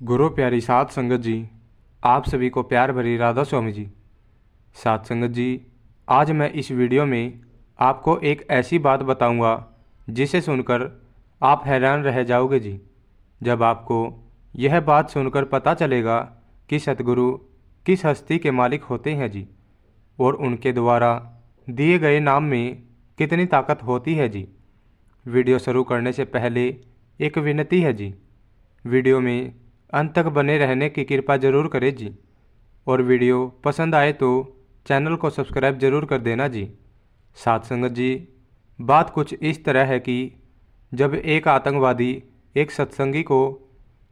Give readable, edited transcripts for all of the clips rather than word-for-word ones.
गुरु प्यारी साध संगत जी, आप सभी को प्यार भरी राधा स्वामी जी। साध संगत जी, आज मैं इस वीडियो में आपको एक ऐसी बात बताऊंगा जिसे सुनकर आप हैरान रह जाओगे जी। जब आपको यह बात सुनकर पता चलेगा कि सतगुरु किस हस्ती के मालिक होते हैं जी, और उनके द्वारा दिए गए नाम में कितनी ताकत होती है जी। वीडियो शुरू करने से पहले एक विनती है जी, वीडियो में अंत तक बने रहने की कृपा जरूर करें जी, और वीडियो पसंद आए तो चैनल को सब्सक्राइब जरूर कर देना जी। साथ संगत जी, बात कुछ इस तरह है कि जब एक आतंकवादी एक सत्संगी को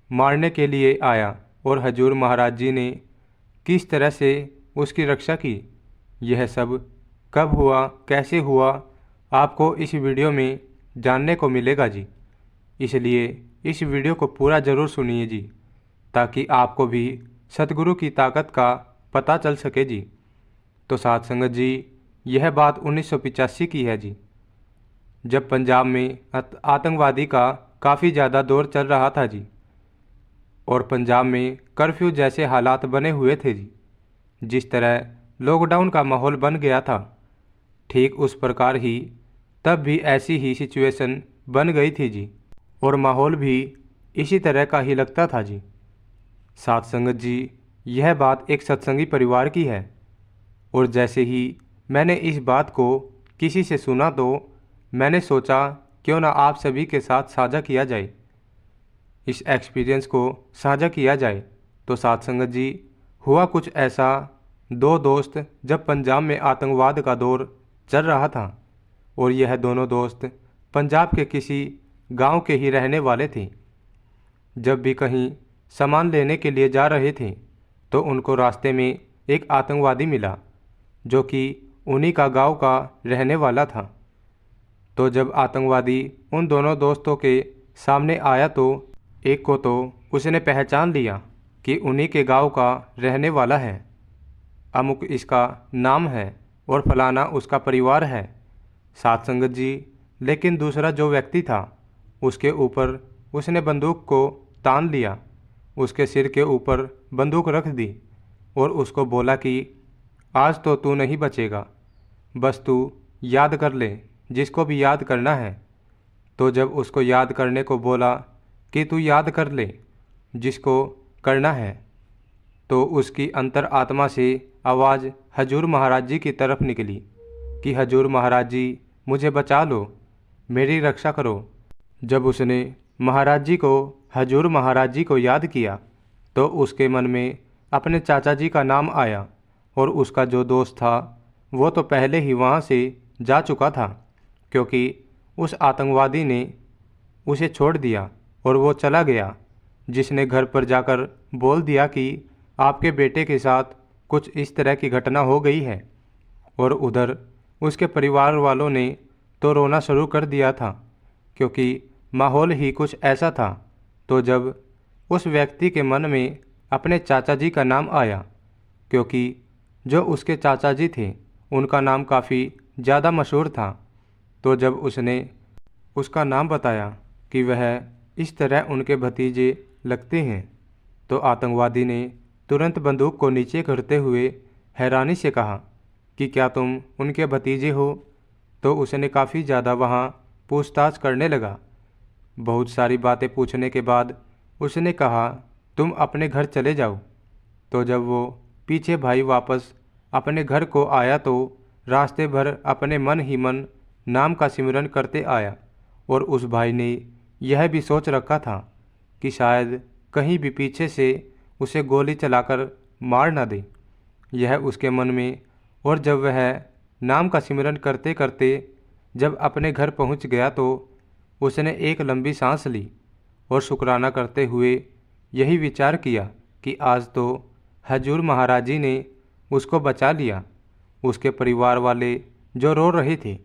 मारने के लिए आया और हजूर महाराज जी ने किस तरह से उसकी रक्षा की, यह सब कब हुआ, कैसे हुआ, आपको इस वीडियो में जानने को मिलेगा जी। इसलिए इस वीडियो को पूरा ज़रूर सुनिए जी, ताकि आपको भी सतगुरु की ताकत का पता चल सके जी। तो साथ संगत जी, यह बात 1985 की है जी, जब पंजाब में आतंकवादी का काफ़ी ज़्यादा दौर चल रहा था जी, और पंजाब में कर्फ्यू जैसे हालात बने हुए थे जी। जिस तरह लॉकडाउन का माहौल बन गया था, ठीक उस प्रकार ही तब भी ऐसी ही सिचुएशन बन गई थी जी, और माहौल भी इसी तरह का ही लगता था जी। साथ संगत जी, यह बात एक सत्संगी परिवार की है, और जैसे ही मैंने इस बात को किसी से सुना तो मैंने सोचा क्यों ना आप सभी के साथ साझा किया जाए, इस एक्सपीरियंस को साझा किया जाए। तो साथ संगत जी, हुआ कुछ ऐसा, दो दोस्त जब पंजाब में आतंकवाद का दौर चल रहा था, और यह दोनों दोस्त पंजाब के किसी गांव के ही रहने वाले थे। जब भी कहीं सामान लेने के लिए जा रहे थे तो उनको रास्ते में एक आतंकवादी मिला, जो कि उन्हीं का गांव का रहने वाला था। तो जब आतंकवादी उन दोनों दोस्तों के सामने आया तो एक को तो उसने पहचान लिया कि उन्हीं के गांव का रहने वाला है, अमुक इसका नाम है और फलाना उसका परिवार है। साथ संगत जी, लेकिन दूसरा जो व्यक्ति था, उसके ऊपर उसने बंदूक को तान लिया, उसके सिर के ऊपर बंदूक रख दी और उसको बोला कि आज तो तू नहीं बचेगा, बस तू याद कर ले जिसको भी याद करना है। तो जब उसको याद करने को बोला कि तू याद कर ले जिसको करना है, तो उसकी अंतर आत्मा से आवाज़ हजूर महाराज जी की तरफ निकली कि हजूर महाराज जी, मुझे बचा लो, मेरी रक्षा करो। जब उसने महाराज जी को, हजूर महाराज जी को याद किया तो उसके मन में अपने चाचा जी का नाम आया, और उसका जो दोस्त था वो तो पहले ही वहाँ से जा चुका था, क्योंकि उस आतंकवादी ने उसे छोड़ दिया और वो चला गया, जिसने घर पर जाकर बोल दिया कि आपके बेटे के साथ कुछ इस तरह की घटना हो गई है। और उधर उसके परिवार वालों ने तो रोना शुरू कर दिया था, क्योंकि माहौल ही कुछ ऐसा था। तो जब उस व्यक्ति के मन में अपने चाचा जी का नाम आया, क्योंकि जो उसके चाचा जी थे उनका नाम काफ़ी ज़्यादा मशहूर था, तो जब उसने उसका नाम बताया कि वह इस तरह उनके भतीजे लगते हैं, तो आतंकवादी ने तुरंत बंदूक को नीचे करते हुए हैरानी से कहा कि क्या तुम उनके भतीजे हो। तो उसने काफ़ी ज़्यादा वहाँ पूछताछ करने लगा। बहुत सारी बातें पूछने के बाद उसने कहा तुम अपने घर चले जाओ। तो जब वो पीछे भाई वापस अपने घर को आया तो रास्ते भर अपने मन ही मन नाम का सिमरन करते आया, और उस भाई ने यह भी सोच रखा था कि शायद कहीं भी पीछे से उसे गोली चलाकर मार न दे, यह उसके मन में। और जब वह नाम का सिमरन करते करते जब अपने घर पहुंच गया तो उसने एक लंबी सांस ली और शुक्राना करते हुए यही विचार किया कि आज तो हजूर महाराज जी ने उसको बचा लिया। उसके परिवार वाले जो रो रहे थे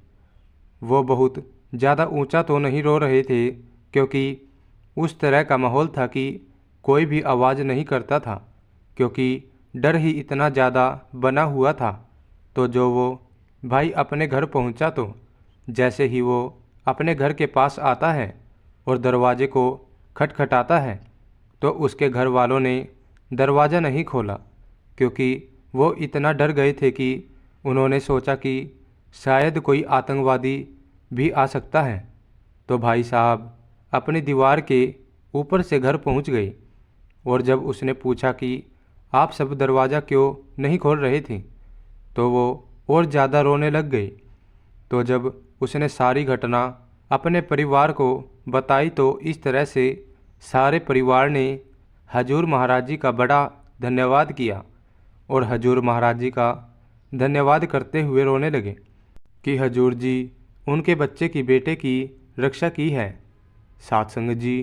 वो बहुत ज़्यादा ऊंचा तो नहीं रो रहे थे, क्योंकि उस तरह का माहौल था कि कोई भी आवाज़ नहीं करता था, क्योंकि डर ही इतना ज़्यादा बना हुआ था। तो जो वो भाई अपने घर पहुंचा तो जैसे ही वो अपने घर के पास आता है और दरवाजे को खटखटाता है, तो उसके घर वालों ने दरवाज़ा नहीं खोला, क्योंकि वो इतना डर गए थे कि उन्होंने सोचा कि शायद कोई आतंकवादी भी आ सकता है। तो भाई साहब अपनी दीवार के ऊपर से घर पहुंच गए, और जब उसने पूछा कि आप सब दरवाज़ा क्यों नहीं खोल रहे थे, तो वो और ज़्यादा रोने लग गए। तो जब उसने सारी घटना अपने परिवार को बताई तो इस तरह से सारे परिवार ने हजूर महाराज जी का बड़ा धन्यवाद किया, और हजूर महाराज जी का धन्यवाद करते हुए रोने लगे कि हजूर जी उनके बच्चे की बेटे की रक्षा की है। साथ संगत जी,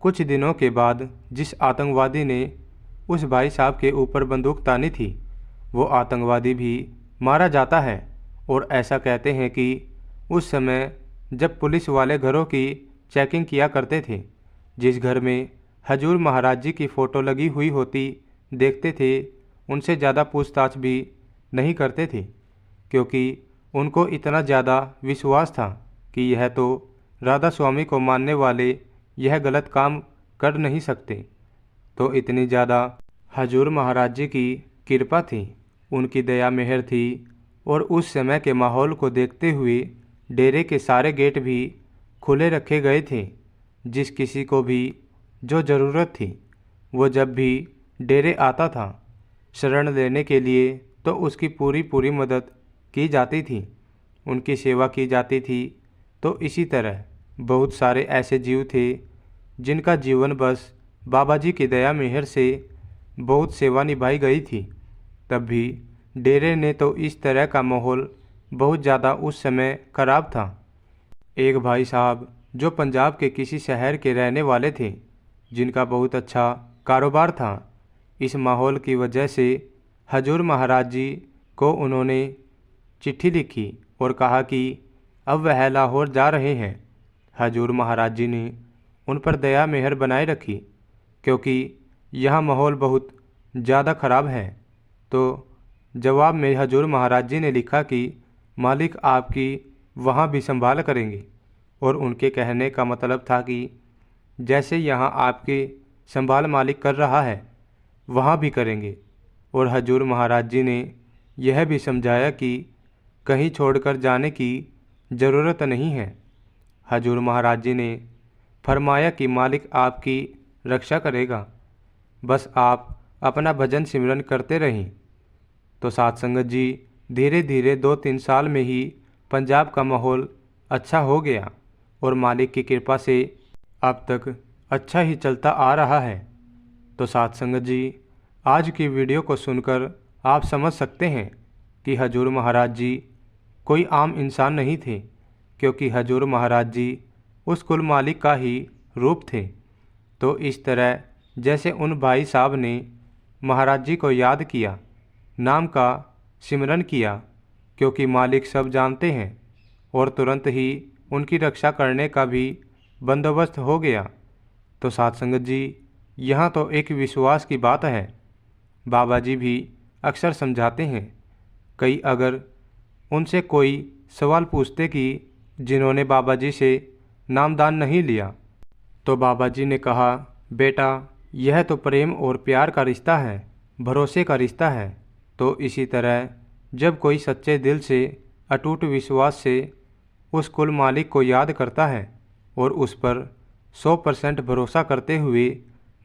कुछ दिनों के बाद जिस आतंकवादी ने उस भाई साहब के ऊपर बंदूक तानी थी, वो आतंकवादी भी मारा जाता है। और ऐसा कहते हैं कि उस समय जब पुलिस वाले घरों की चेकिंग किया करते थे, जिस घर में हजूर महाराज जी की फ़ोटो लगी हुई होती देखते थे, उनसे ज़्यादा पूछताछ भी नहीं करते थे, क्योंकि उनको इतना ज़्यादा विश्वास था कि यह तो राधा स्वामी को मानने वाले यह गलत काम कर नहीं सकते। तो इतनी ज़्यादा हजूर महाराज जी की कृपा थी, उनकी दया मेहर थी, और उस समय के माहौल को देखते हुए डेरे के सारे गेट भी खुले रखे गए थे। जिस किसी को भी जो ज़रूरत थी, वो जब भी डेरे आता था शरण लेने के लिए, तो उसकी पूरी पूरी मदद की जाती थी, उनकी सेवा की जाती थी। तो इसी तरह बहुत सारे ऐसे जीव थे जिनका जीवन बस बाबा जी की दया मेहर से बहुत सेवा निभाई गई थी। तब भी डेरे ने तो इस तरह का माहौल बहुत ज़्यादा उस समय खराब था। एक भाई साहब जो पंजाब के किसी शहर के रहने वाले थे, जिनका बहुत अच्छा कारोबार था, इस माहौल की वजह से हजूर महाराज जी को उन्होंने चिट्ठी लिखी और कहा कि अब वह लाहौर जा रहे हैं। हजूर महाराज जी ने उन पर दया मेहर बनाए रखी, क्योंकि यह माहौल बहुत ज़्यादा ख़राब है। तो जवाब में हजूर महाराज जी ने लिखा कि मालिक आपकी वहाँ भी संभाल करेंगे, और उनके कहने का मतलब था कि जैसे यहाँ आपके संभाल मालिक कर रहा है, वहाँ भी करेंगे। और हजूर महाराज जी ने यह भी समझाया कि कहीं छोड़कर जाने की ज़रूरत नहीं है। हजूर महाराज जी ने फरमाया कि मालिक आपकी रक्षा करेगा, बस आप अपना भजन सिमरन करते रहें। तो साथ संगत जी, धीरे धीरे 2-3 साल में ही पंजाब का माहौल अच्छा हो गया, और मालिक की कृपा से अब तक अच्छा ही चलता आ रहा है। तो साथ संगत जी, आज की वीडियो को सुनकर आप समझ सकते हैं कि हजूर महाराज जी कोई आम इंसान नहीं थे, क्योंकि हजूर महाराज जी उस कुल मालिक का ही रूप थे। तो इस तरह जैसे उन भाई साहब ने महाराज जी को याद किया, नाम का सिमरन किया, क्योंकि मालिक सब जानते हैं, और तुरंत ही उनकी रक्षा करने का भी बंदोबस्त हो गया। तो साथ संगत जी, यहाँ तो एक विश्वास की बात है। बाबा जी भी अक्सर समझाते हैं, कई अगर उनसे कोई सवाल पूछते कि जिन्होंने बाबा जी से नामदान नहीं लिया, तो बाबा जी ने कहा, बेटा यह तो प्रेम और प्यार का रिश्ता है, भरोसे का रिश्ता है। तो इसी तरह जब कोई सच्चे दिल से अटूट विश्वास से उस कुल मालिक को याद करता है और उस पर 100% भरोसा करते हुए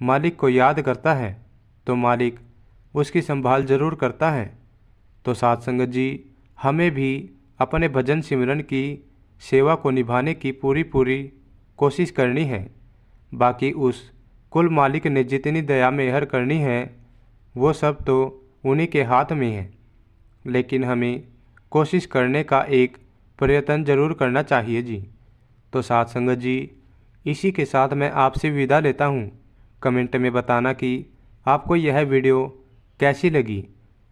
मालिक को याद करता है, तो मालिक उसकी संभाल जरूर करता है। तो साथ संगत जी, हमें भी अपने भजन सिमरन की सेवा को निभाने की पूरी पूरी कोशिश करनी है। बाकी उस कुल मालिक ने जितनी दया मेहर करनी है, वो सब तो उन्हीं के हाथ में है, लेकिन हमें कोशिश करने का एक प्रयत्न जरूर करना चाहिए जी। तो साथ संगत जी, इसी के साथ मैं आपसे विदा लेता हूँ। कमेंट में बताना कि आपको यह वीडियो कैसी लगी,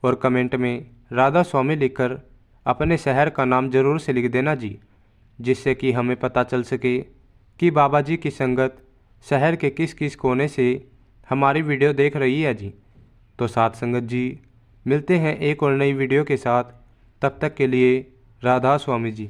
और कमेंट में राधा स्वामी लिखकर अपने शहर का नाम ज़रूर से लिख देना जी, जिससे कि हमें पता चल सके कि बाबा जी की संगत शहर के किस किस कोने से हमारी वीडियो देख रही है जी। तो साथ संगत जी, मिलते हैं एक और नई वीडियो के साथ, तब तक के लिए राधा स्वामी जी।